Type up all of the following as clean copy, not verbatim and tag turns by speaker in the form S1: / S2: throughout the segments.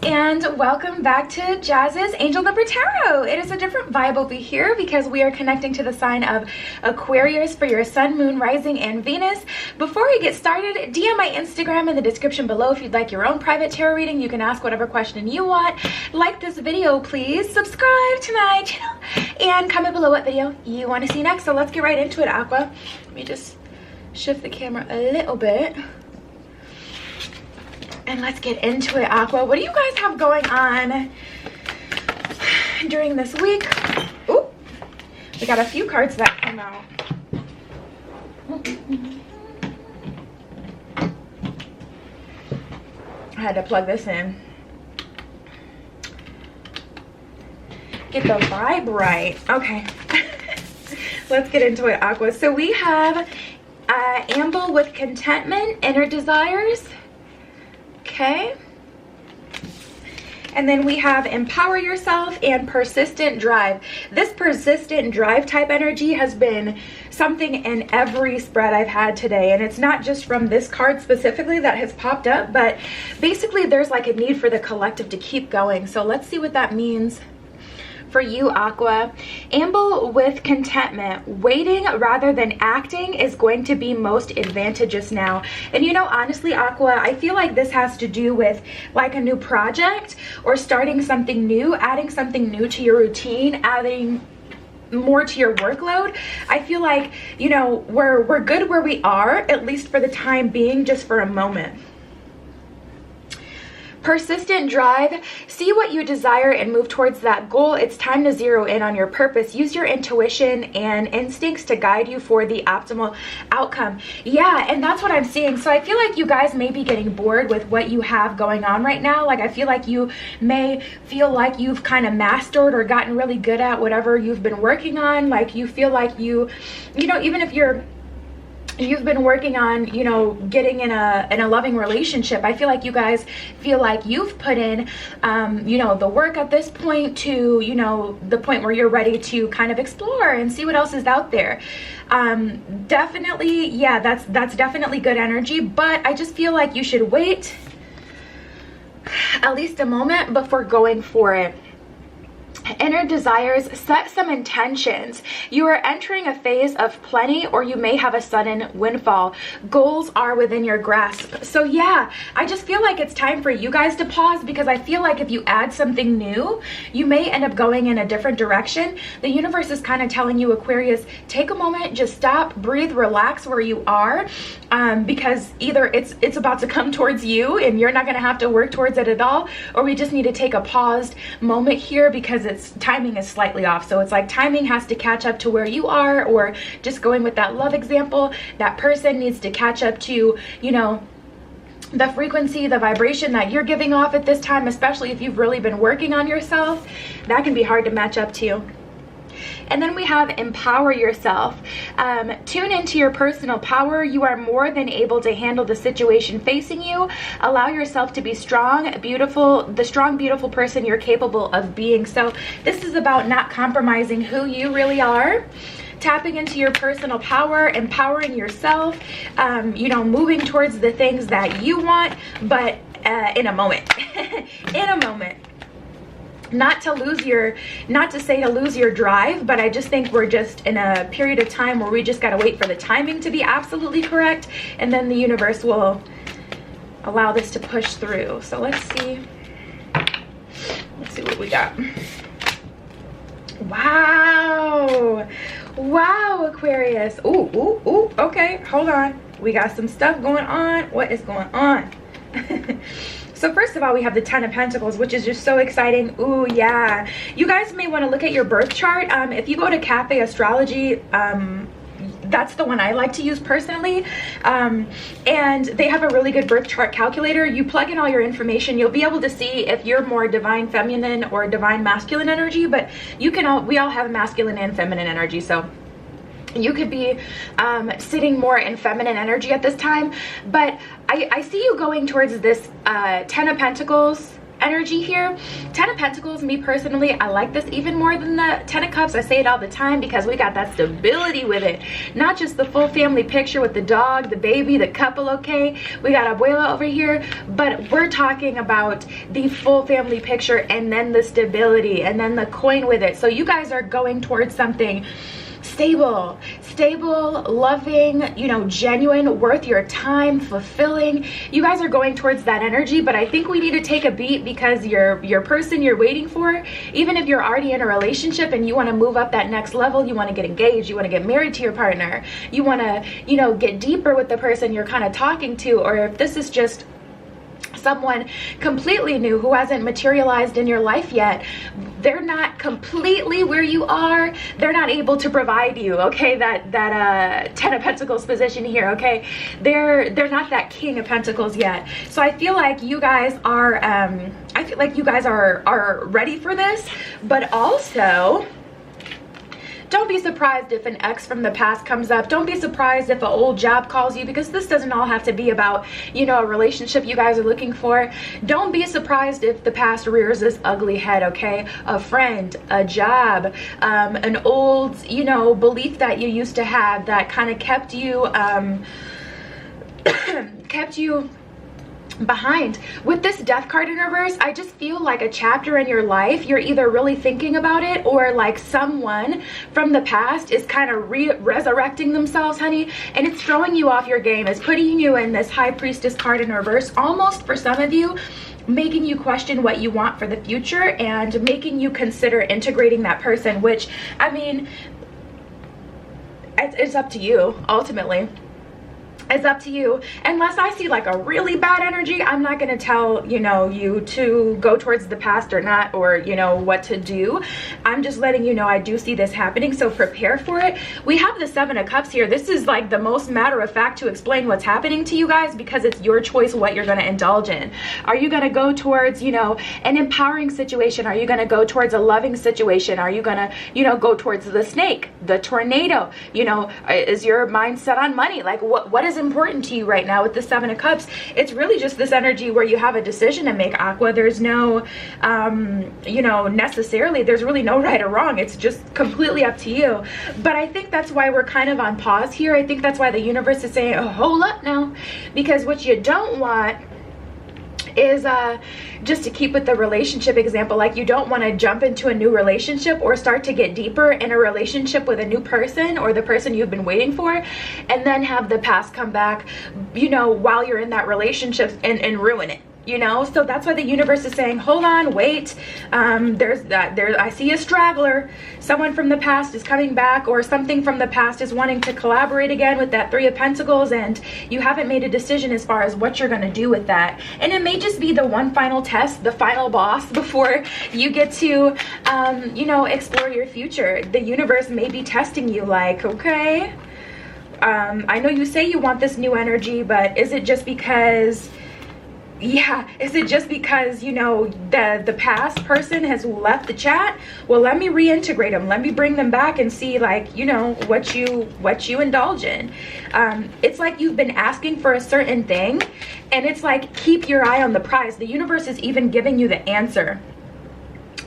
S1: and welcome back to Jazz's Angel Number Tarot. It is a different vibe over here because we are connecting to the sign of Aquarius for your sun, moon, rising, and Venus. Before we get started, DM my Instagram in the description below if you'd like your own private tarot reading. You can ask whatever question you want. Like this video, please. Subscribe to my channel and comment below what video you want to see next. So let's get right into it, Aqua. Let me just shift the camera a little bit. And let's get into it, Aqua. What do you guys have going on during this week? Ooh, we got a few cards that came out. I had to plug this in. Get the vibe right. Okay. Let's get into it, Aqua. So we have amble with contentment, inner desires. Okay, and then we have empower yourself and persistent drive. This persistent drive type energy has been something in every spread I've had today, and it's not just from this card specifically that has popped up, but basically there's like a need for the collective to keep going. So let's see what that means for you, Aqua. Amble with contentment. Waiting rather than acting is going to be most advantageous now. And you know, honestly, Aqua, I feel like this has to do with like a new project or starting something new, adding something new to your routine, adding more to your workload. I feel like, you know, we're good where we are, at least for the time being, just for a moment. Persistent drive. See what you desire and move towards that goal. It's time to zero in on your purpose. Use your intuition and instincts to guide you for the optimal outcome. Yeah, and that's what I'm seeing. So I feel like you guys may be getting bored with what you have going on right now. Like I feel like you may feel like you've kind of mastered or gotten really good at whatever you've been working on. Like you feel like you know, even if you've been working on, you know, getting in a loving relationship, I feel like you guys feel like you've put in, you know, the work at this point to, you know, the point where you're ready to kind of explore and see what else is out there. Definitely, yeah, that's definitely good energy, but I just feel like you should wait at least a moment before going for it. Inner desires. Set some intentions. You are entering a phase of plenty, or you may have a sudden windfall. Goals are within your grasp. So yeah, I just feel like it's time for you guys to pause, because I feel like if you add something new, you may end up going in a different direction. The universe is kind of telling you, Aquarius, take a moment, just stop, breathe, relax where you are, because either it's about to come towards you and you're not going to have to work towards it at all, or we just need to take a paused moment here because timing is slightly off. So it's like timing has to catch up to where you are, or just going with that love example, that person needs to catch up to, you know, the frequency, the vibration that you're giving off at this time, especially if you've really been working on yourself. That can be hard to match up to. And then we have empower yourself. Tune into your personal power. You are more than able to handle the situation facing you. Allow yourself to be strong, beautiful, the strong, beautiful person you're capable of being. So this is about not compromising who you really are. Tapping into your personal power, empowering yourself, you know, moving towards the things that you want, but in a moment. In a moment. Not to say to lose your drive, but I just think we're just in a period of time where we just got to wait for the timing to be absolutely correct, and then the universe will allow this to push through. So let's see what we got. Wow, Aquarius. Ooh, okay, hold on, we got some stuff going on. What is going on? So first of all, we have the 10 of Pentacles, which is just so exciting. Ooh, yeah. You guys may want to look at your birth chart. If you go to Cafe Astrology, that's the one I like to use personally. And they have a really good birth chart calculator. You plug in all your information, you'll be able to see if you're more divine feminine or divine masculine energy, but we all have masculine and feminine energy. So you could be sitting more in feminine energy at this time, but I see you going towards this 10 of Pentacles energy here. 10 of Pentacles, me personally, I like this even more than the 10 of Cups. I say it all the time because we got that stability with it. Not just the full family picture with the dog, the baby, the couple, okay? We got Abuela over here, but we're talking about the full family picture and then the stability and then the coin with it. So you guys are going towards something stable, loving, you know, genuine, worth your time, fulfilling. You guys are going towards that energy, but I think we need to take a beat because your person you're waiting for, even if you're already in a relationship and you want to move up that next level, you want to get engaged, you want to get married to your partner, you want to, you know, get deeper with the person you're kind of talking to, or if this is just someone completely new who hasn't materialized in your life yet, they're not completely where you are, they're not able to provide you, okay, that 10 of Pentacles position here, okay, they're not that King of Pentacles yet. So I feel like you guys are are ready for this, but also don't be surprised if an ex from the past comes up. Don't be surprised if an old job calls you, because this doesn't all have to be about, you know, a relationship you guys are looking for. Don't be surprised if the past rears this ugly head, okay? A friend, a job, an old, you know, belief that you used to have that kind of kept you, kept you behind. With this Death card in reverse, I just feel like a chapter in your life, you're either really thinking about it, or like someone from the past is kind of resurrecting themselves, honey, and it's throwing you off your game. It's putting you in this High Priestess card in reverse, almost for some of you making you question what you want for the future and making you consider integrating that person, which, I mean, it's up to you ultimately. It's up to you. Unless I see like a really bad energy, I'm not going to tell, you know, you to go towards the past or not, or, you know, what to do. I'm just letting you know I do see this happening, so prepare for it. We have the 7 of Cups here. This is like the most matter of fact to explain what's happening to you guys, because it's your choice what you're going to indulge in. Are you going to go towards, you know, an empowering situation? Are you going to go towards a loving situation? Are you going to, you know, go towards the snake, the tornado? You know, is your mind set on money? Like what is important to you right now with the 7 of Cups? It's really just this energy where you have a decision to make, Aqua. There's no you know, necessarily there's really no right or wrong. It's just completely up to you. But I think that's why we're kind of on pause here. I think that's why the universe is saying, oh, hold up now, because what you don't want is just to keep with the relationship example, like you don't want to jump into a new relationship or start to get deeper in a relationship with a new person or the person you've been waiting for, and then have the past come back, you know, while you're in that relationship and ruin it. You know, so that's why the universe is saying, hold on, wait. I see a straggler. Someone from the past is coming back, or something from the past is wanting to collaborate again with that 3 of Pentacles, and you haven't made a decision as far as what you're going to do with that. And it may just be the one final test, the final boss, before you get to, you know, explore your future. The universe may be testing you, like, okay, I know you say you want this new energy, but is it just because... yeah, is it just because, you know, the past person has left the chat? Well, let me reintegrate them. Let me bring them back and see, like, you know, what you indulge in. It's like you've been asking for a certain thing, and it's like, keep your eye on the prize. The universe is even giving you the answer.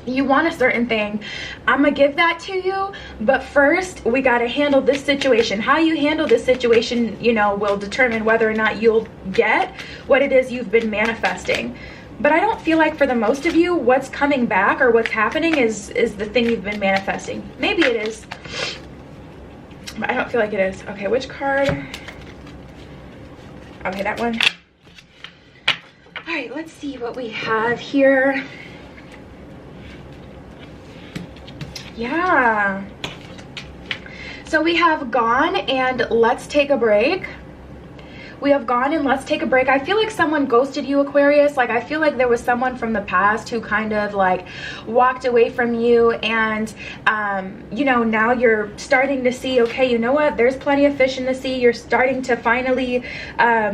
S1: You want a certain thing, I'm gonna give that to you, but first we got to handle this situation. How you handle this situation, you know, will determine whether or not you'll get what it is you've been manifesting. But I don't feel like for the most of you, what's coming back or what's happening is the thing you've been manifesting. Maybe it is, but I don't feel like it is. Okay, which card? Okay, that one. All right, let's see what we have here. Yeah, so we have gone and let's take a break. We have gone and let's take a break. I feel like someone ghosted you, Aquarius. Like, I feel like there was someone from the past who kind of like walked away from you, and you know, now you're starting to see, okay, you know what, there's plenty of fish in the sea. You're starting to finally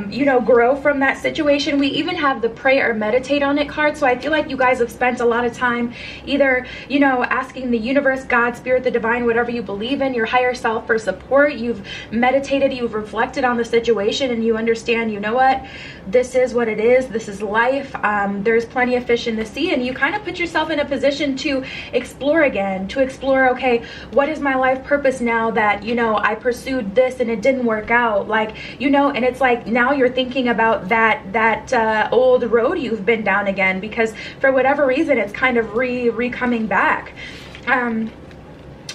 S1: you know, grow from that situation. We even have the pray or meditate on it card. So I feel like you guys have spent a lot of time either, you know, asking the universe, God, spirit, the divine, whatever you believe in, your higher self, for support. You've meditated, you've reflected on the situation, and you you understand, you know what, this is what it is, this is life, there's plenty of fish in the sea, and you kind of put yourself in a position to explore again, to explore, okay, what is my life purpose now that, you know, I pursued this and it didn't work out, like, you know, and it's like now you're thinking about that old road you've been down again, because for whatever reason it's kind of coming back.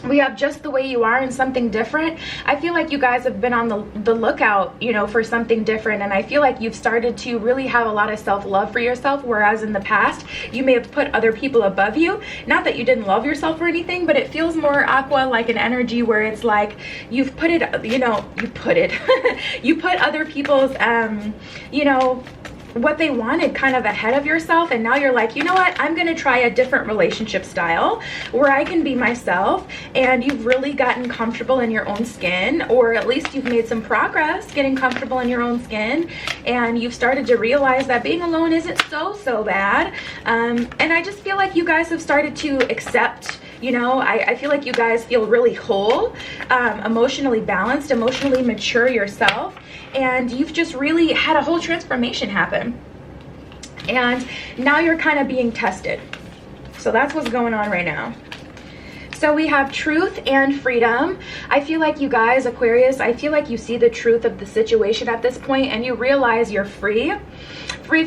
S1: We have just the way you are and something different. I feel like you guys have been on the lookout, you know, for something different, and I feel like you've started to really have a lot of self-love for yourself, whereas in the past you may have put other people above you. Not that you didn't love yourself or anything, but it feels more, Aqua, like an energy where it's like you've put it, you know, you put other people's you know, what they wanted kind of ahead of yourself, and now you're like, you know what, I'm gonna try a different relationship style where I can be myself, and you've really gotten comfortable in your own skin, or at least you've made some progress getting comfortable in your own skin, and you've started to realize that being alone isn't so bad. And I just feel like you guys have started to accept, you know, I feel like you guys feel really whole, emotionally balanced, emotionally mature yourself, and you've just really had a whole transformation happen, and now you're kind of being tested. So that's what's going on right now. So we have truth and freedom. I feel like you guys, Aquarius, I feel like you see the truth of the situation at this point, and you realize you're free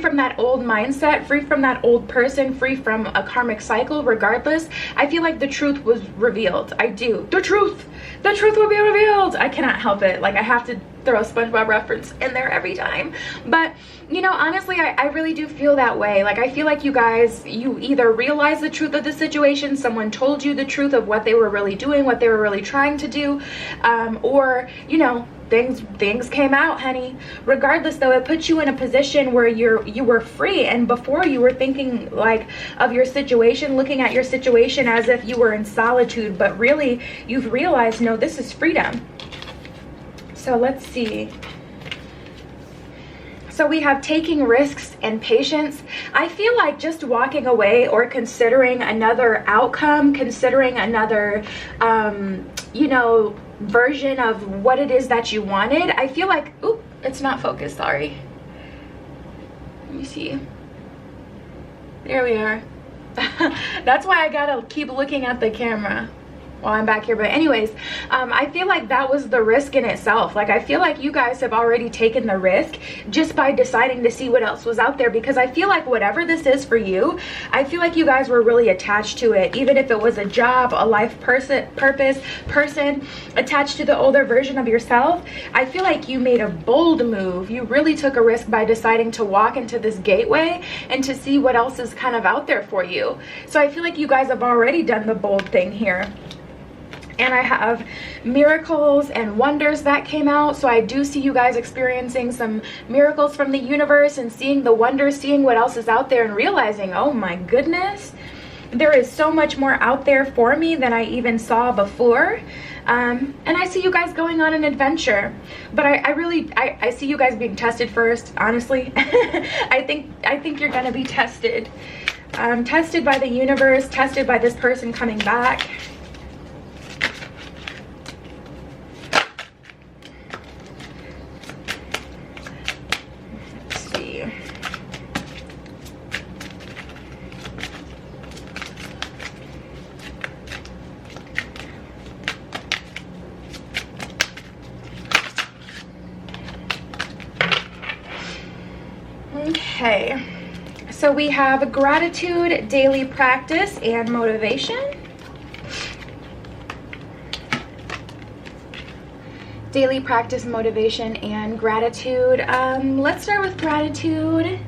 S1: from that old mindset, free from that old person, free from a karmic cycle. Regardless, I feel like the truth was revealed. I do. The truth will be revealed. I cannot help it. Like, I have to throw a SpongeBob reference in there every time. But, you know, honestly, I really do feel that way. Like, I feel like you guys, you either realize the truth of the situation, someone told you the truth of what they were really doing, what they were really trying to do, or, you know, things came out, honey. Regardless, though, it puts you in a position where you were free, and before you were thinking like of your situation, looking at your situation as if you were in solitude, but really you've realized, no, this is freedom. So let's see. So we have taking risks and patience. I feel like just walking away or considering another outcome, considering another you know, version of what it is that you wanted. I feel like, oop, it's not focused, sorry. Let me see. There we are. That's why I gotta keep looking at the camera while I'm back here. But anyways, I feel like that was the risk in itself. Like, I feel like you guys have already taken the risk just by deciding to see what else was out there, because I feel like whatever this is for you, I feel like you guys were really attached to it. Even if it was a job, a life person attached to the older version of yourself, I feel like you made a bold move. You really took a risk by deciding to walk into this gateway and to see what else is kind of out there for you. So I feel like you guys have already done the bold thing here. And I have miracles and wonders that came out. So I do see you guys experiencing some miracles from the universe and seeing the wonders, seeing what else is out there, and realizing, oh my goodness, there is so much more out there for me than I even saw before. And I see you guys going on an adventure, but I see you guys being tested first, honestly. I think you're gonna be tested. Tested by the universe, tested by this person coming back. Okay, so we have gratitude, daily practice, and motivation. Daily practice, motivation, and gratitude. Let's start with gratitude.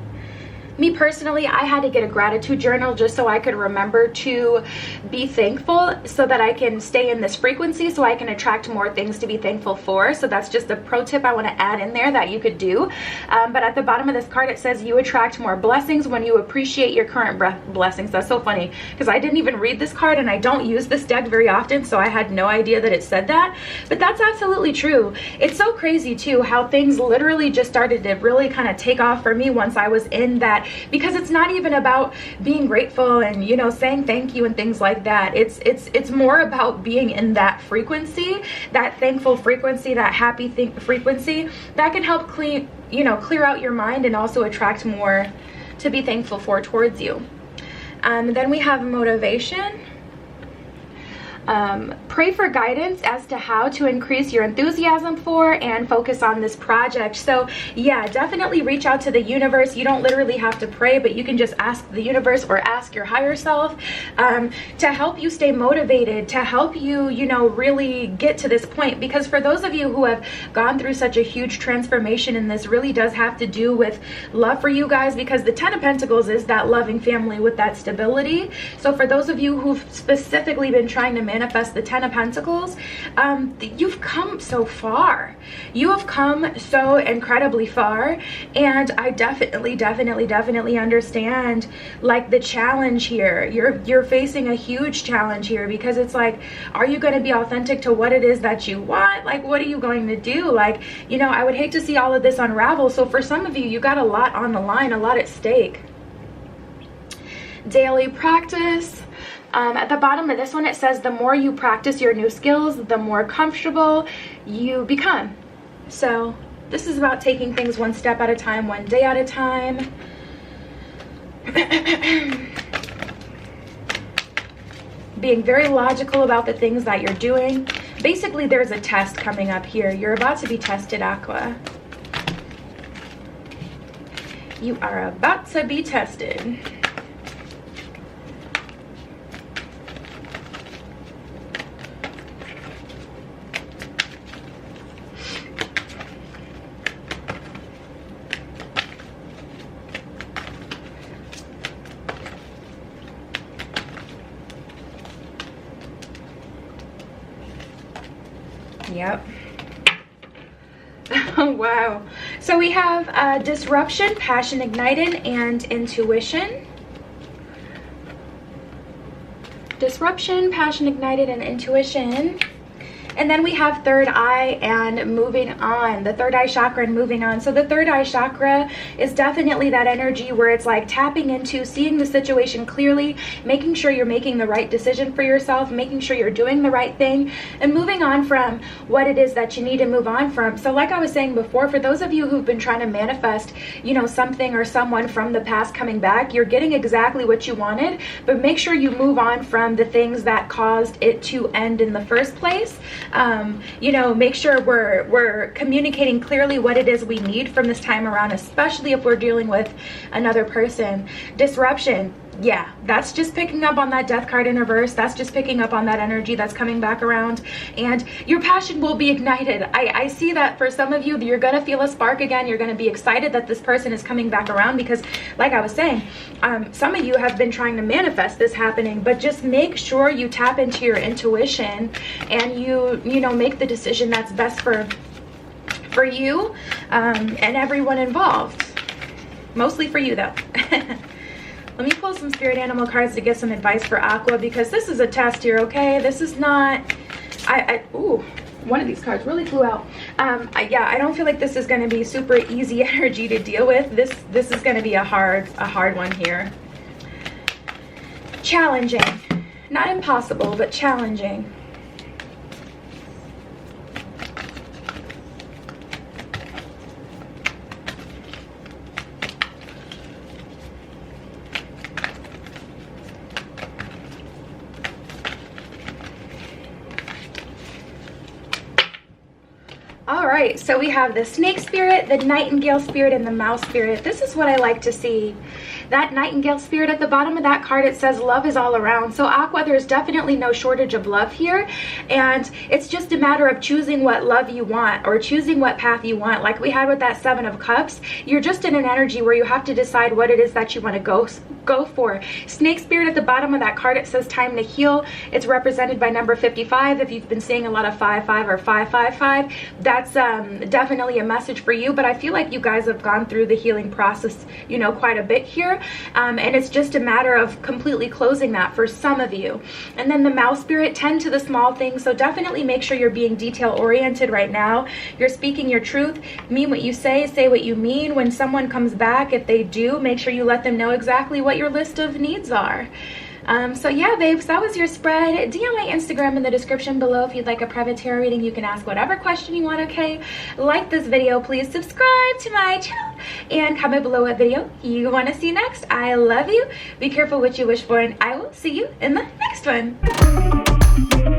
S1: Me personally, I had to get a gratitude journal just so I could remember to be thankful, so that I can stay in this frequency, so I can attract more things to be thankful for. So that's just a pro tip I want to add in there that you could do. But at the bottom of this card, it says you attract more blessings when you appreciate your current blessings. That's so funny because I didn't even read this card, and I don't use this deck very often, so I had no idea that it said that. But that's absolutely true. It's so crazy too how things literally just started to really kind of take off for me once I was in that that, because it's not even about being grateful and, you know, saying thank you and things like that. It's more about being in that frequency, that thankful frequency, that happy frequency that can help clear out your mind and also attract more to be thankful for towards you. Then we have motivation. Pray for guidance as to how to increase your enthusiasm for and focus on this project. So yeah, definitely reach out to the universe. You don't literally have to pray, but you can just ask the universe or ask your higher self to help you stay motivated, to help you, you know, really get to this point. Because for those of you who have gone through such a huge transformation, and this really does have to do with love for you guys, because the 10 of Pentacles is that loving family with that stability. So for those of you who've specifically been trying to manifest the 10 of Pentacles, you've come so far. You have come so incredibly far, and I definitely understand like the challenge here. You're facing a huge challenge here, because it's like, are you going to be authentic to what it is that you want? Like, what are you going to do? Like, you know, I would hate to see all of this unravel. So for some of you, you got a lot on the line, a lot at stake. Daily practice. At the bottom of this one, it says the more you practice your new skills, the more comfortable you become. So this is about taking things one step at a time, one day at a time. Being very logical about the things that you're doing. Basically, there's a test coming up here. You're about to be tested, Aqua. You are about to be tested. Yep. Oh, wow. So we have disruption, passion ignited, and intuition. Disruption, passion ignited, and intuition. And then we have third eye and moving on, the third eye chakra and moving on. So the third eye chakra is definitely that energy where it's like tapping into seeing the situation clearly, making sure you're making the right decision for yourself, making sure you're doing the right thing, and moving on from what it is that you need to move on from. So like I was saying before, for those of you who've been trying to manifest, you know, something or someone from the past coming back, you're getting exactly what you wanted, but make sure you move on from the things that caused it to end in the first place. You know, make sure we're communicating clearly what it is we need from this time around, especially if we're dealing with another person. Disruption. Yeah, that's just picking up on that death card in reverse. That's just picking up on that energy that's coming back around, and your passion will be ignited. I see that for some of you, you're going to feel a spark again. You're going to be excited that this person is coming back around, because like I was saying, some of you have been trying to manifest this happening, but just make sure you tap into your intuition and you know, make the decision that's best for you and everyone involved. Mostly for you though. Let me pull some spirit animal cards to get some advice for Aqua, because this is a test here, okay? This is not, ooh, one of these cards really flew out. Yeah, I don't feel like this is going to be super easy energy to deal with. This is going to be a hard one here. Challenging. Not impossible, but challenging. All right, so we have the snake spirit, the nightingale spirit, and the mouse spirit. This is what I like to see. That nightingale spirit at the bottom of that card, it says love is all around. So Aqua, there's definitely no shortage of love here, and it's just a matter of choosing what love you want, or choosing what path you want. Like we had with that 7 of Cups, you're just in an energy where you have to decide what it is that you want to go for. Snake spirit at the bottom of that card, it says time to heal. It's represented by number 55. If you've been seeing a lot of 55 or 555, that's definitely a message for you. But I feel like you guys have gone through the healing process, you know, quite a bit here. here, and it's just a matter of completely closing that for some of you. And then the mouse spirit, tend to the small things, so definitely make sure you're being detail oriented right now. You're speaking your truth, mean what you say what you mean. When someone comes back, if they do, make sure you let them know exactly what your list of needs are. So yeah, babes, that was your spread. DM my Instagram in the description below if you'd like a private tarot reading. You can ask whatever question you want, okay? Like this video, please subscribe to my channel, and comment below what video you want to see next. I love you. Be careful what you wish for, and I will see you in the next one.